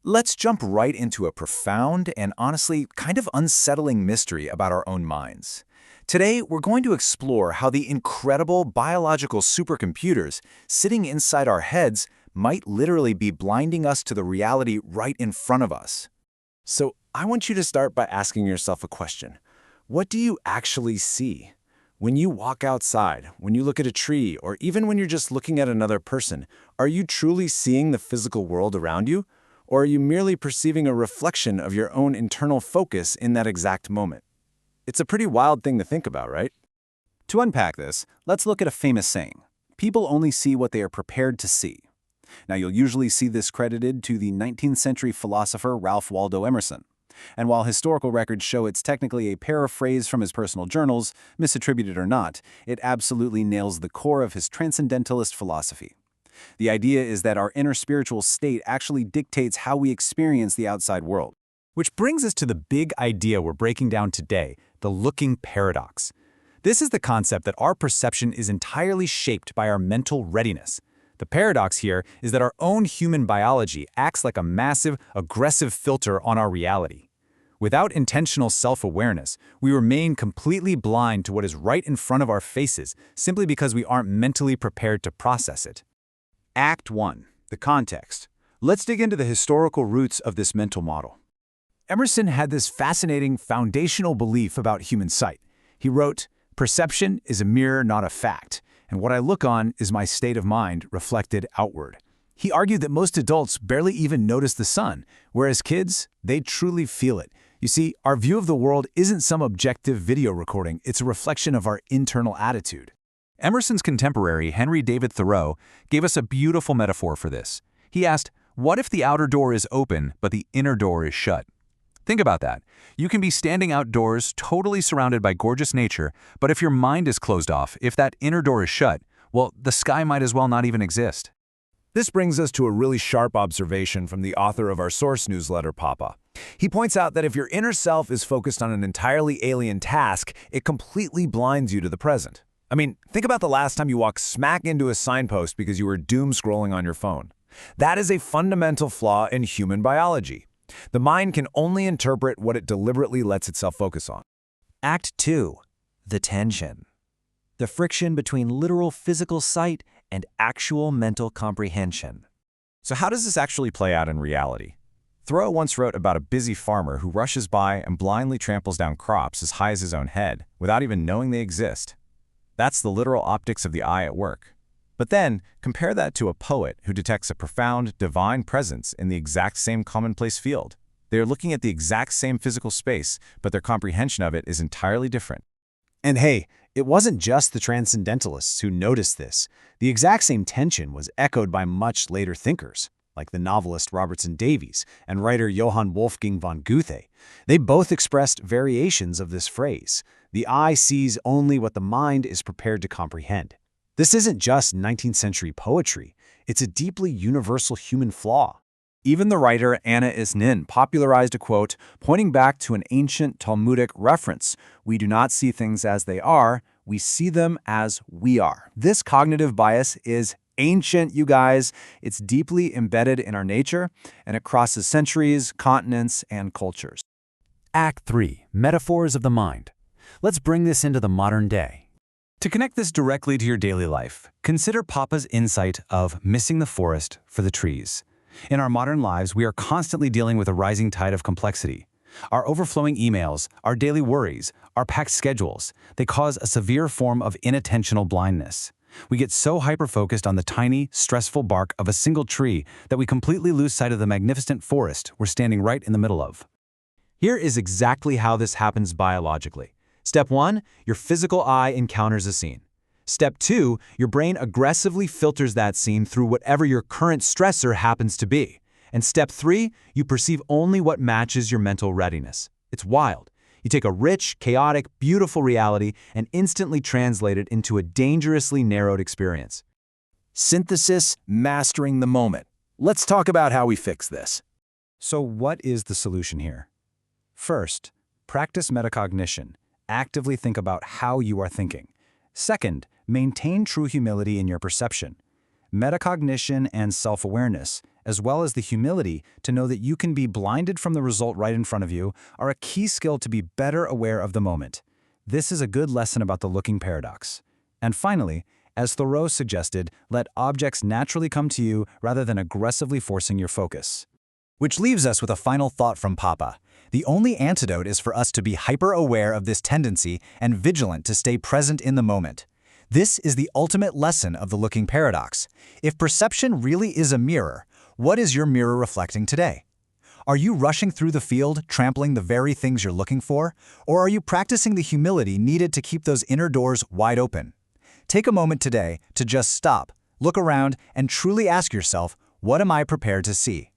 Let's jump right into a profound and honestly kind of unsettling mystery about our own minds. Today, we're going to explore how the incredible biological supercomputers sitting inside our heads might literally be blinding us to the reality right in front of us. So, I want you to start by asking yourself a question. What do you actually see? When you walk outside, when you look at a tree, or even when you're just looking at another person, are you truly seeing the physical world around you? Or are you merely perceiving a reflection of your own internal focus in that exact moment? It's a pretty wild thing to think about, right? To unpack this, let's look at a famous saying. People only see what they are prepared to see. Now, you'll usually see this credited to the 19th century philosopher Ralph Waldo Emerson. And while historical records show it's technically a paraphrase from his personal journals, misattributed or not, it absolutely nails the core of his Transcendentalist philosophy. The idea is that our inner spiritual state actually dictates how we experience the outside world. Which brings us to the big idea we're breaking down today, the looking paradox. This is the concept that our perception is entirely shaped by our mental readiness. The paradox here is that our own human biology acts like a massive, aggressive filter on our reality. Without intentional self-awareness, we remain completely blind to what is right in front of our faces simply because we aren't mentally prepared to process it. Act 1. The context. Let's dig into the historical roots of this mental model. Emerson had this fascinating foundational belief about human sight. He wrote, "Perception is a mirror, not a fact, and what I look on is my state of mind reflected outward." He argued that most adults barely even notice the sun, whereas kids, they truly feel it. You see, our view of the world isn't some objective video recording, it's a reflection of our internal attitude. Emerson's contemporary, Henry David Thoreau, gave us a beautiful metaphor for this. He asked, what if the outer door is open, but the inner door is shut? Think about that. You can be standing outdoors, totally surrounded by gorgeous nature, but if your mind is closed off, if that inner door is shut, well, the sky might as well not even exist. This brings us to a really sharp observation from the author of our source newsletter, Papa. He points out that if your inner self is focused on an entirely alien task, it completely blinds you to the present. I mean, think about the last time you walked smack into a signpost because you were doom scrolling on your phone. That is a fundamental flaw in human biology. The mind can only interpret what it deliberately lets itself focus on. Act 2. The tension. The friction between literal physical sight and actual mental comprehension. So how does this actually play out in reality? Thoreau once wrote about a busy farmer who rushes by and blindly tramples down crops as high as his own head, without even knowing they exist. That's the literal optics of the eye at work. But then, compare that to a poet who detects a profound, divine presence in the exact same commonplace field. They are looking at the exact same physical space, but their comprehension of it is entirely different. And hey, it wasn't just the Transcendentalists who noticed this. The exact same tension was echoed by much later thinkers, like the novelist Robertson Davies and writer Johann Wolfgang von Goethe. They both expressed variations of this phrase. The eye sees only what the mind is prepared to comprehend. This isn't just 19th century poetry, it's a deeply universal human flaw. Even the writer Anna Isnin popularized a quote pointing back to an ancient Talmudic reference. We do not see things as they are, we see them as we are. This cognitive bias is ancient, you guys. It's deeply embedded in our nature, and it crosses centuries, continents, and cultures. Act 3. Metaphors of the mind. Let's bring this into the modern day. To connect this directly to your daily life, consider Papa's insight of missing the forest for the trees. In our modern lives, we are constantly dealing with a rising tide of complexity. Our overflowing emails, our daily worries, our packed schedules, they cause a severe form of inattentional blindness. We get so hyper-focused on the tiny, stressful bark of a single tree that we completely lose sight of the magnificent forest we're standing right in the middle of. Here is exactly how this happens biologically. Step 1, your physical eye encounters a scene. Step 2, your brain aggressively filters that scene through whatever your current stressor happens to be. And step 3, you perceive only what matches your mental readiness. It's wild. You take a rich, chaotic, beautiful reality and instantly translate it into a dangerously narrowed experience. Synthesis, mastering the moment. Let's talk about how we fix this. So what is the solution here? First, practice metacognition. Actively think about how you are thinking. Second, maintain true humility in your perception. Metacognition and self-awareness, as well as the humility to know that you can be blinded from the result right in front of you, are a key skill to be better aware of the moment. This is a good lesson about the looking paradox. And finally, as Thoreau suggested, let objects naturally come to you rather than aggressively forcing your focus. Which leaves us with a final thought from Papa. The only antidote is for us to be hyper-aware of this tendency and vigilant to stay present in the moment. This is the ultimate lesson of the looking paradox. If perception really is a mirror, what is your mirror reflecting today? Are you rushing through the field, trampling the very things you're looking for? Or are you practicing the humility needed to keep those inner doors wide open? Take a moment today to just stop, look around, and truly ask yourself, what am I prepared to see?